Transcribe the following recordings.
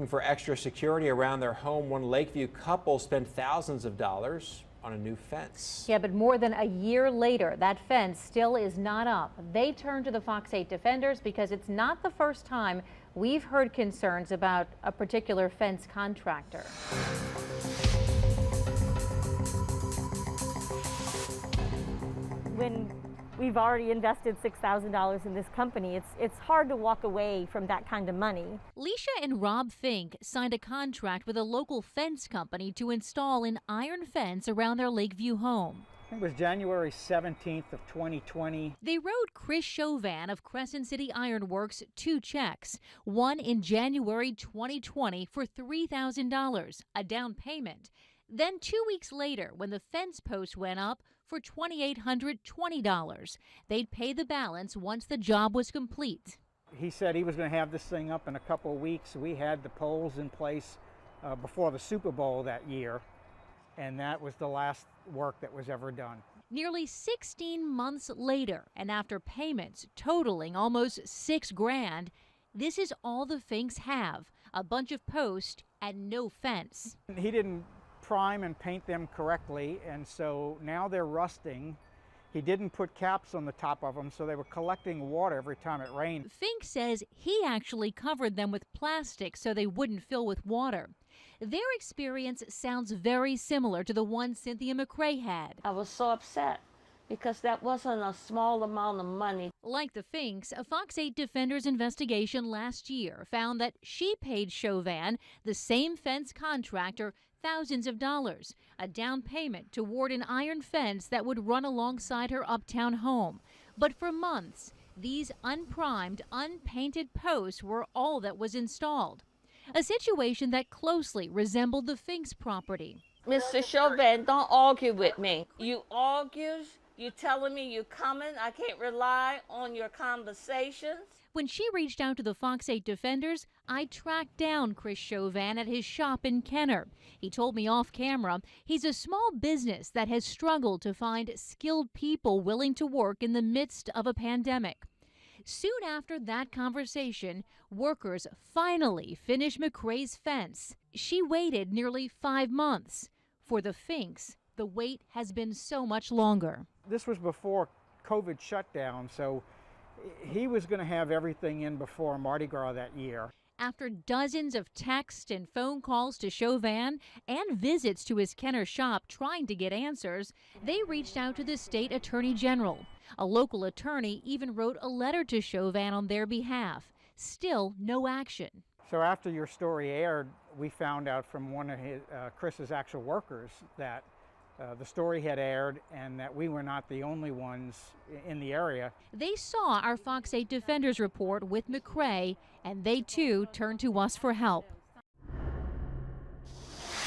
Looking for extra security around their home, one Lakeview couple spent thousands of dollars on a new fence. Yeah, but more than a year later, that fence still is not up. They turned to the FOX8 Defenders because it's not the first time we've heard concerns about a particular fence contractor. When we've already invested $6,000 in this company, it's hard to walk away from that kind of money. Leisha and Rob Fink signed a contract with a local fence company to install an iron fence around their Lakeview home. I think it was January 17th of 2020. They wrote Chris Chauvin of Crescent City Ironworks 2 checks, one in January 2020 for $3,000, a down payment. Then 2 weeks later, when the fence post went up for $2,820, they'd pay the balance once the job was complete. He said he was going to have this thing up in a couple of weeks. We had the poles in place before the Super Bowl that year, and that was the last work that was ever done. Nearly 16 months later, and after payments totaling almost $6 grand, this is all the Finks have, a bunch of posts and no fence. He didn't prime and paint them correctly, and so now they're rusting. He didn't put caps on the top of them, so they were collecting water every time it rained. Fink says he actually covered them with plastic so they wouldn't fill with water. Their experience sounds very similar to the one Cynthia McRae had. I was so upset because that wasn't a small amount of money. Like the Finks, a FOX8 Defenders investigation last year found that she paid Chauvin, the same fence contractor, thousands of dollars, a down payment toward an iron fence that would run alongside her uptown home. But for months, these unprimed, unpainted posts were all that was installed. A situation that closely resembled the Finks property. Mr. Chauvin, don't argue with me. You argue, you telling me you coming, I can't rely on your conversations. When she reached out to the FOX8 Defenders, I tracked down Chris Chauvin at his shop in Kenner. He told me off camera he's a small business that has struggled to find skilled people willing to work in the midst of a pandemic. Soon after that conversation, workers finally finished McRae's fence. She waited nearly 5 months. For the Finks, the wait has been so much longer. This was before COVID shutdown, so he was going to have everything in before Mardi Gras that year. After dozens of texts and phone calls to Chauvin and visits to his Kenner shop trying to get answers, they reached out to the state attorney general. A local attorney even wrote a letter to Chauvin on their behalf. Still no action. So after your story aired, we found out from one of Chris's actual workers that the story had aired and that we were not the only ones in the area. They saw our FOX8 Defenders report with McRae, and they too turned to us for help.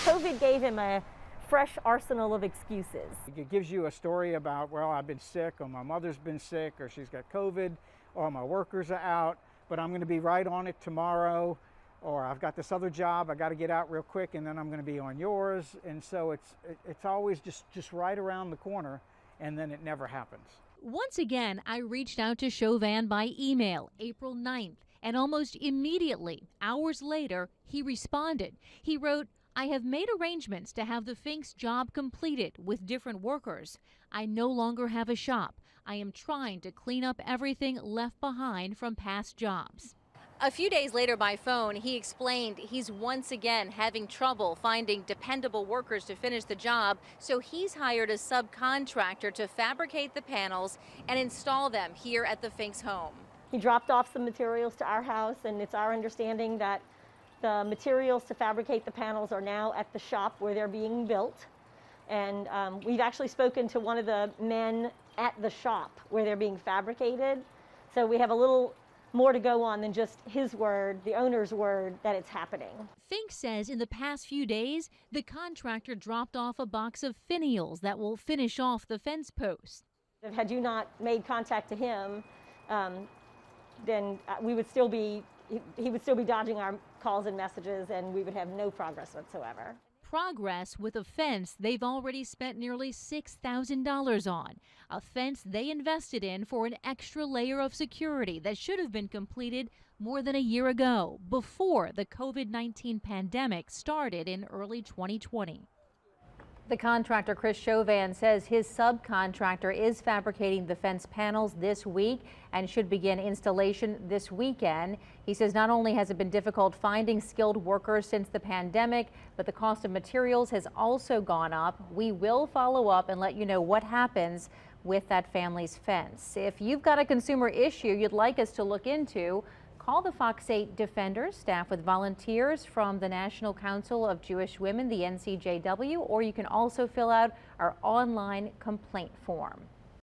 COVID gave him a fresh arsenal of excuses. It gives you a story about, well, I've been sick, or my mother's been sick, or she's got COVID, or my workers are out, but I'm going to be right on it tomorrow, or I've got this other job, I got to get out real quick, and then I'm going to be on yours. And so it's always just right around the corner, and then it never happens. Once again, I reached out to Chauvin by email April 9th, and almost immediately, hours later, he responded. He wrote, "I have made arrangements to have the Finks job completed with different workers. I no longer have a shop. I am trying to clean up everything left behind from past jobs." A few days later by phone, he explained he's once again having trouble finding dependable workers to finish the job, so he's hired a subcontractor to fabricate the panels and install them here at the Finks home. He dropped off some materials to our house, and it's our understanding that the materials to fabricate the panels are now at the shop where they're being built. And we've actually spoken to one of the men at the shop where they're being fabricated. So we have a little more to go on than just his word, the owner's word, that it's happening. Fink says in the past few days, the contractor dropped off a box of finials that will finish off the fence posts. Had you not made contact to him, then we would still be, he would still be dodging our calls and messages, and we would have no progress whatsoever. Progress with a fence they've already spent nearly $6,000 on, a fence they invested in for an extra layer of security that should have been completed more than a year ago, before the COVID-19 pandemic started in early 2020. The contractor, Chris Chauvin, says his subcontractor is fabricating the fence panels this week and should begin installation this weekend. He says not only has it been difficult finding skilled workers since the pandemic, but the cost of materials has also gone up. We will follow up and let you know what happens with that family's fence. If you've got a consumer issue you'd like us to look into, call the FOX8 Defenders, staff with volunteers from the National Council of Jewish Women, the NCJW, or you can also fill out our online complaint form.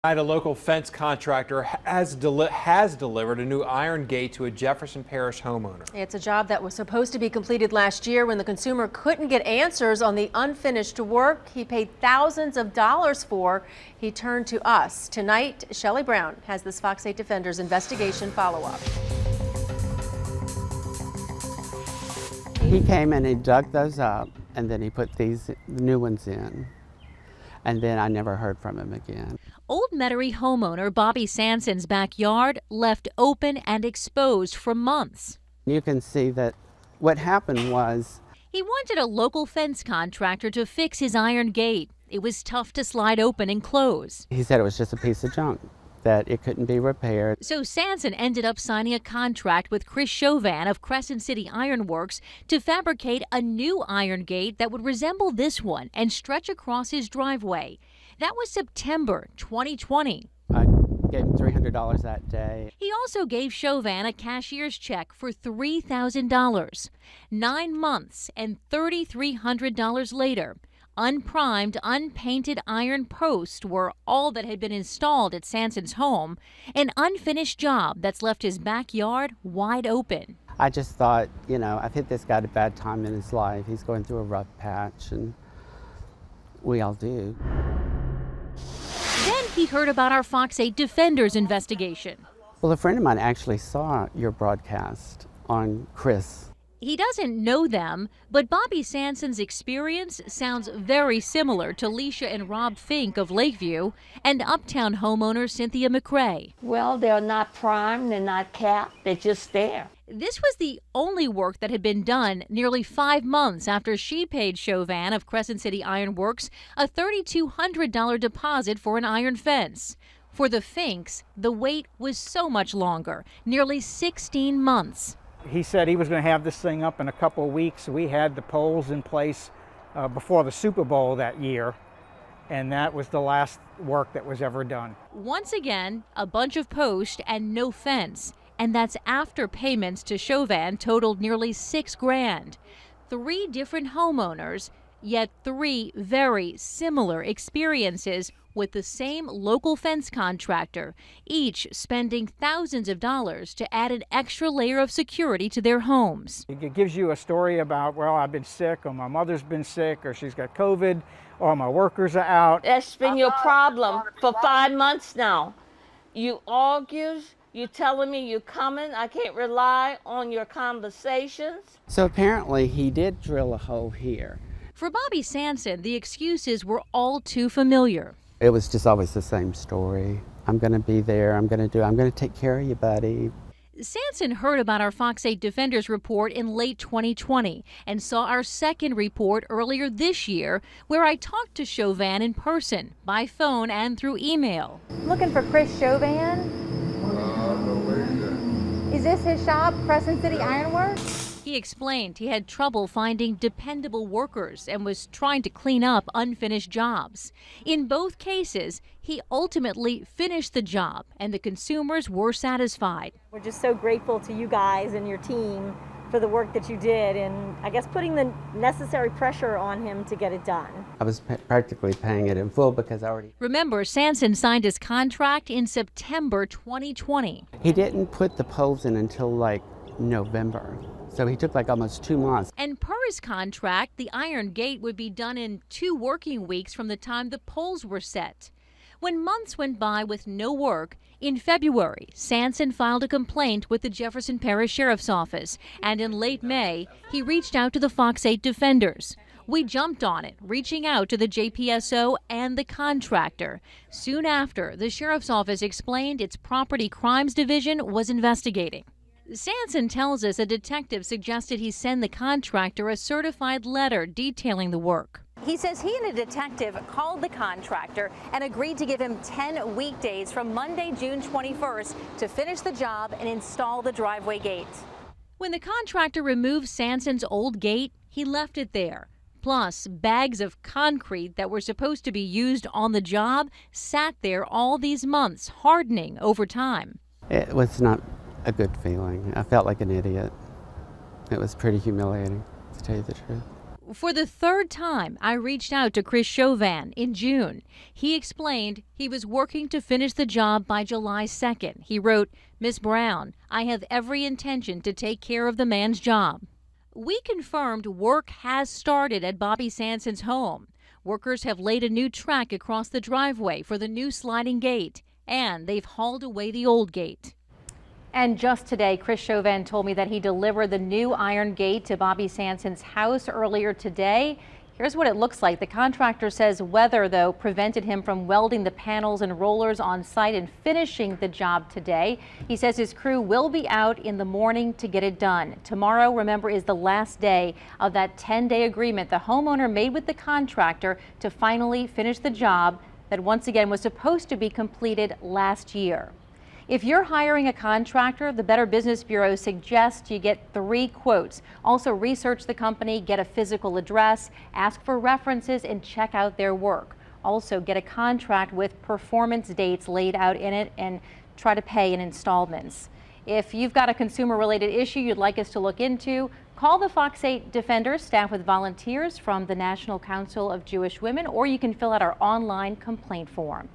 A local fence contractor has delivered a new iron gate to a Jefferson Parish homeowner. It's a job that was supposed to be completed last year when the consumer couldn't get answers on the unfinished work he paid thousands of dollars for. He turned to us. Tonight, Shelley Brown has this FOX8 Defenders investigation follow-up. He came and he dug those up, and then he put these new ones in. And then I never heard from him again. Old Metairie homeowner Bobby Sanson's backyard left open and exposed for months. You can see that what happened was he wanted a local fence contractor to fix his iron gate. It was tough to slide open and close. he said it was just a piece of junk, that it couldn't be repaired. So Sanson ended up signing a contract with Chris Chauvin of Crescent City Iron Works to fabricate a new iron gate that would resemble this one and stretch across his driveway. That was September 2020. I gave him $300 that day. He also gave Chauvin a cashier's check for $3,000. 9 months and $3,300 later, unprimed, unpainted iron posts were all that had been installed at Sanson's home, an unfinished job that's left his backyard wide open. I just thought, you know, I've hit this guy at a bad time in his life. He's going through a rough patch, and we all do. Then he heard about our FOX8 Defenders investigation. Well, a friend of mine actually saw your broadcast on Chris. He doesn't know them, but Bobby Sanson's experience sounds very similar to Leisha and Rob Fink of Lakeview and Uptown homeowner Cynthia McRae. Well, they're not primed, they're not capped, they're just there. This was the only work that had been done nearly 5 months after she paid Chauvin of Crescent City Iron Works a $3,200 deposit for an iron fence. For the Finks, the wait was so much longer, nearly 16 months. He said he was going to have this thing up in a couple of weeks. We had the poles in place before the Super Bowl that year, and that was the last work that was ever done. Once again, a bunch of posts and no fence, and that's after payments to Chauvin totaled nearly $6 grand. 3 different homeowners, yet 3 very similar experiences with the same local fence contractor, each spending thousands of dollars to add an extra layer of security to their homes. It gives you a story about, well, I've been sick, or my mother's been sick, or she's got COVID, or my workers are out. That's been your problem for 5 months now. You argues, you telling me you coming, I can't rely on your conversations. So apparently he did drill a hole here. For Bobby Sanson, the excuses were all too familiar. It was just always the same story. I'm going to be there. I'm going to take care of you, buddy. Sanson heard about our FOX8 Defenders report in late 2020 and saw our second report earlier this year, where I talked to Chauvin in person, by phone and through email. Looking for Chris Chauvin? Is this his shop, Crescent City Ironworks? He explained he had trouble finding dependable workers and was trying to clean up unfinished jobs. In both cases, he ultimately finished the job and the consumers were satisfied. We're just so grateful to you guys and your team for the work that you did, and I guess putting the necessary pressure on him to get it done. I was practically paying it in full because I already... Remember, Sanson signed his contract in September 2020. He didn't put the poles in until like November. So he took like almost 2 months. And per his contract, the iron gate would be done in 2 working weeks from the time the poles were set. When months went by with no work, in February, Sanson filed a complaint with the Jefferson Parish Sheriff's Office, and in late May, he reached out to the FOX8 Defenders. We jumped on it, reaching out to the JPSO and the contractor. Soon after, the Sheriff's Office explained its Property Crimes Division was investigating. Sanson tells us a detective suggested he send the contractor a certified letter detailing the work. He says he and a detective called the contractor and agreed to give him 10 weekdays from Monday, June 21st to finish the job and install the driveway gate. When the contractor removed Sanson's old gate, he left it there. Plus, bags of concrete that were supposed to be used on the job sat there all these months, hardening over time. It was not a good feeling. I felt like an idiot. It was pretty humiliating, to tell you the truth. For the third time, I reached out to Chris Chauvin in June. He explained he was working to finish the job by July 2nd. He wrote, "Miss Brown, I have every intention to take care of the man's job." We confirmed work has started at Bobby Sanson's home. Workers have laid a new track across the driveway for the new sliding gate, and they've hauled away the old gate. And just today, Chris Chauvin told me that he delivered the new iron gate to Bobby Sanson's house earlier today. Here's what it looks like. The contractor says weather, though, prevented him from welding the panels and rollers on site and finishing the job today. He says his crew will be out in the morning to get it done. Tomorrow, remember, is the last day of that 10-day agreement the homeowner made with the contractor to finally finish the job that once again was supposed to be completed last year. If you're hiring a contractor, the Better Business Bureau suggests you get 3 quotes. Also research the company, get a physical address, ask for references, and check out their work. Also get a contract with performance dates laid out in it and try to pay in installments. If you've got a consumer-related issue you'd like us to look into, call the FOX8 Defenders, staffed with volunteers from the National Council of Jewish Women, or you can fill out our online complaint form.